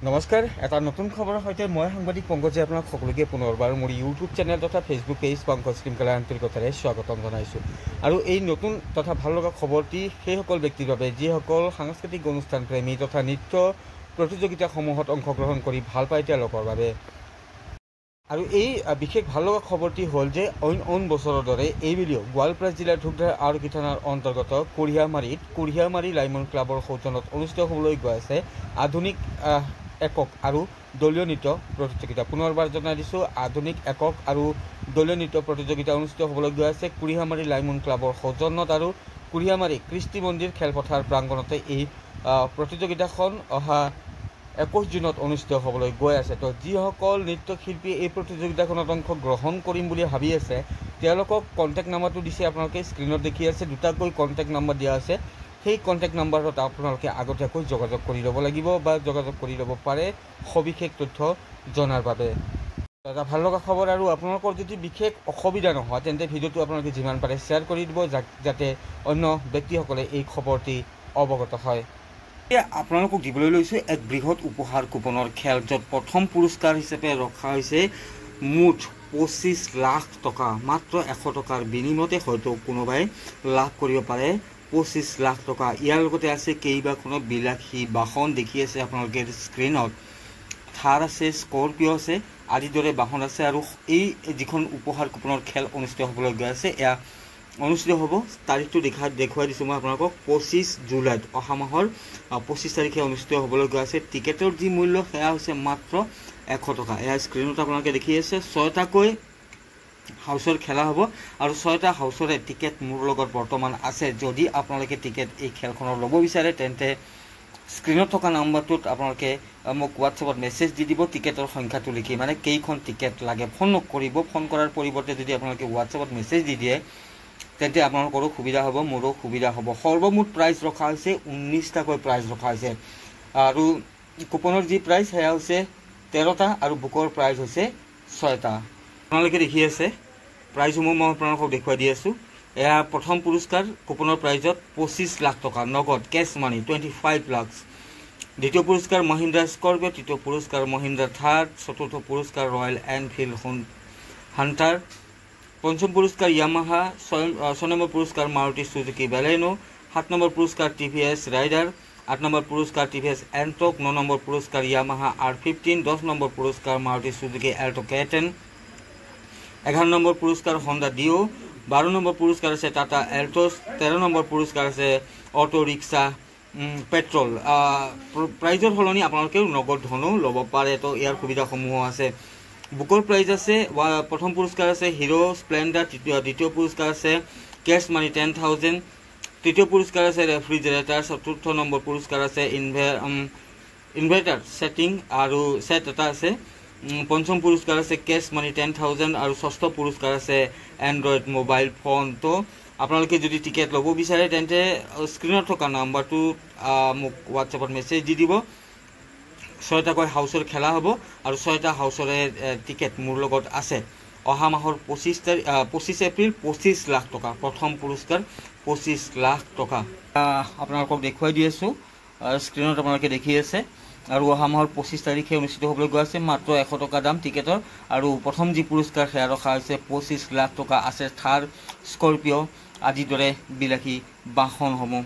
নমস্কাৰ, এটা নতুন খবৰৰ সৈতে মই সাংবাদিক পংকজে আপোনাক সকলোকে পুনৰবাৰ মোৰ ইউটিউব চেনেল তথা ফেচবুক পেজ পংকজ টিমকালা আন্তৰিকতাৰে স্বাগতম জনাইছোঁ। আৰু এই নতুন তথা ভাল লগা খবৰটি সেইসকল ব্যক্তিৰ বাবে যিসকল সাংস্কৃতিক অনুষ্ঠান প্ৰেমী তথা নৃত্য প্ৰতিযোগিতাসমূহত অংশগ্ৰহণ কৰি ভাল পায় তেওঁলোকৰ বাবে। আৰু এই বিশেষ ভাল লগা খবৰটি হ'ল যে অইন বছৰৰ দৰে এইবেলিও গোৱালপাৰা জিলাৰ ধূপধাৰ আৰক্ষী থানাৰ অন্তৰ্গত কুঢ়িয়ামাৰী লাইমন ক্লাবৰ সৌজন্যত অনুষ্ঠিত হ'বলৈ গৈ আছে আধুনিক একক আৰু দলীয় নৃত্য প্ৰতিযোগিতা। পুনৰবাৰ জনাই দিছোঁ, আধুনিক একক আৰু দলীয় নৃত্য প্ৰতিযোগিতা অনুষ্ঠিত হ'বলৈ গৈ আছে কুঢ়িয়ামাৰী লাইমন ক্লাবৰ সৌজন্যত আৰু কুঢ়িয়ামাৰী কৃষ্টি মন্দিৰ খেলপথাৰ প্ৰাংগণতে এই প্ৰতিযোগিতাখন অহা 21 জুনত অনুষ্ঠিত হ'বলৈ গৈ আছে। তো যিসকল নৃত্যশিল্পীয়ে এই প্ৰতিযোগিতাখনত অংশগ্ৰহণ কৰিম বুলি ভাবি আছে তেওঁলোকক কণ্টেক্ট নাম্বাৰটো দিছে, আপোনালোকে স্ক্ৰীণত দেখি আছে। দুটাকৈ কণ্টেক্ট নাম্বাৰ দিয়া আছে। সেই কণ্টেক্ট নাম্বাৰত আপোনালোকে আগতীয়াকৈ যোগাযোগ কৰি ল'ব লাগিব বা যোগাযোগ কৰি ল'ব পাৰে সবিশেষ তথ্য জনাৰ বাবে। এটা ভাল লগা খবৰ, আৰু আপোনালোকৰ যদি বিশেষ অসুবিধা নহয় তেন্তে ভিডিঅ'টো আপোনালোকে যিমান পাৰে শ্বেয়াৰ কৰি দিব যাতে অন্য ব্যক্তিসকলে এই খবৰটি অৱগত হয়। আপোনালোকক দিবলৈ লৈছোঁ এক বৃহৎ উপহাৰ কুপনৰ খেল, য'ত প্ৰথম পুৰস্কাৰ হিচাপে ৰখা হৈছে মুঠ 25 লাখ টকা। মাত্ৰ 100 টকাৰ বিনিময়তে হয়তো কোনোবাই লাভ কৰিব পাৰে 25 লাখ টকা। ইয়াৰ লগতে আছে কেইবাখনো বিলাসী বাহন দেখি আছে আপোনালোকে স্ক্ৰীণত। থাৰ আছে, স্কৰপিঅ' আছে আদিৰ দৰে বাহন আছে। আৰু এই যিখন উপহাৰ কুপনৰ খেল অনুষ্ঠিত হ'বলৈ গৈ আছে এয়া অনুষ্ঠিত হ'ব, তাৰিখটো দেখুৱাই দিছোঁ মই আপোনালোকক। 25 জুলাইত অহা মাহৰ 25 তাৰিখে অনুষ্ঠিত হ'বলৈ গৈ আছে। টিকেটৰ যি মূল্য সেয়া হৈছে মাত্ৰ 100 টকা। এয়া স্ক্ৰীণত আপোনালোকে দেখি আছে। 6টাকৈ হাউচৰ খেলা হ'ব আৰু 6টা হাউচৰে টিকেট মোৰ লগত বৰ্তমান আছে। যদি আপোনালোকে টিকেট এই খেলখনৰ ল'ব বিচাৰে তেন্তে স্ক্ৰীণত থকা নাম্বাৰটোত আপোনালোকে মোক হোৱাটছএপত মেছেজ দি দিব টিকেটৰ সংখ্যাটো লিখি, মানে কেইখন টিকেট লাগে। ফোন নকৰিব, ফোন কৰাৰ পৰিৱৰ্তে যদি আপোনালোকে হোৱাটছএপত মেছেজ দি দিয়ে তেন্তে আপোনালোকৰো সুবিধা হ'ব, মোৰো সুবিধা হ'ব। সৰ্বমুঠ প্ৰাইজ ৰখা হৈছে 19টাকৈ প্ৰাইজ ৰখা হৈছে। আৰু কুপনৰ যি প্ৰাইজ সেয়া হৈছে 13টা আৰু বুকৰ প্ৰাইজ হৈছে 6টা। আপোনালোকে দেখি আছে প্ৰাইজসমূহ মই আপোনালোকক দেখুৱাই দি আছোঁ। এয়া প্ৰথম পুৰস্কাৰ কুপনৰ প্ৰাইজত 25 লাখ টকা নগদ কেছ মানি 25 লাখ। দ্বিতীয় পুৰস্কাৰ মহিন্দ্ৰা স্কৰপিঅ', তৃতীয় পুৰস্কাৰ মহিন্দ্ৰা থাৰ, চতুৰ্থ পুৰস্কাৰ ৰয়েল এনফিল্ড হাণ্টাৰ, পঞ্চম পুৰস্কাৰ ইয়ামাহা, 6 নম্বৰ পুৰস্কাৰ মাৰুতি চুজুকি বেলেনো, 7 নম্বৰ পুৰস্কাৰ TVS ৰাইডাৰ, 8 নম্বৰ পুৰস্কাৰ TVS এণ্টক, 9 নম্বৰ পুৰস্কাৰ ইয়ামাহা R15, 10 নম্বৰ পুৰস্কাৰ Maruti Suzuki Alto K10, 11 number পুৰস্কাৰ হণ্ডা ডিঅ', 12 নম্বৰ পুৰস্কাৰ আছে টাটা এল্টছ, 13 নম্বৰ পুৰস্কাৰ আছে অটো ৰিক্সা পেট্ৰল। প্ৰাইজৰ সলনি আপোনালোকেও নগদ ধনো ল'ব পাৰে, তো ইয়াৰ সুবিধাসমূহো আছে। বুকৰ প্ৰাইজ আছে, প্ৰথম পুৰস্কাৰ আছে হিৰো স্প্লেণ্ডাৰ, দ্বিতীয় পুৰস্কাৰ আছে কেছ মানি 10,000, তৃতীয় পুৰস্কাৰ আছে ৰেফ্ৰিজাৰেটাৰ, চতুৰ্থ নম্বৰ পুৰস্কাৰ আছে ইনভাৰ্টাৰ ছেটিং আৰু ছেট এটা আছে, পঞ্চম পুৰস্কাৰ আছে কেছ মানি 10,000 আৰু ষষ্ঠ পুৰস্কাৰ আছে এণ্ড্ৰইড মোবাইল ফোন। তো আপোনালোকে যদি টিকেট ল'ব বিচাৰে তেন্তে স্ক্ৰীণত থকা নাম্বাৰটোত মোক হোৱাটছএপত মেছেজ দি দিব। 6টাকৈ হাউচৰ খেলা হ'ব আৰু 6টা হাউচৰে টিকেট মোৰ লগত আছে। অহা মাহৰ 25 এপ্ৰিল 25 লাখ টকা প্ৰথম পুৰস্কাৰ 25 লাখ টকা আপোনালোকক দেখুৱাই দি আছোঁ। স্ক্ৰীণত আপোনালোকে দেখি আছে। আৰু অহা মাহৰ 25 তাৰিখে অনুষ্ঠিত হ'বলৈ গৈ আছে। মাত্ৰ 100 টকা দাম টিকেটৰ। আৰু প্ৰথম যি পুৰস্কাৰ সেয়া ৰখা হৈছে 25 লাখ টকা। আছে থাৰ, স্কৰপিঅ' আদিৰ দৰে বিলাসী বাহনসমূহ।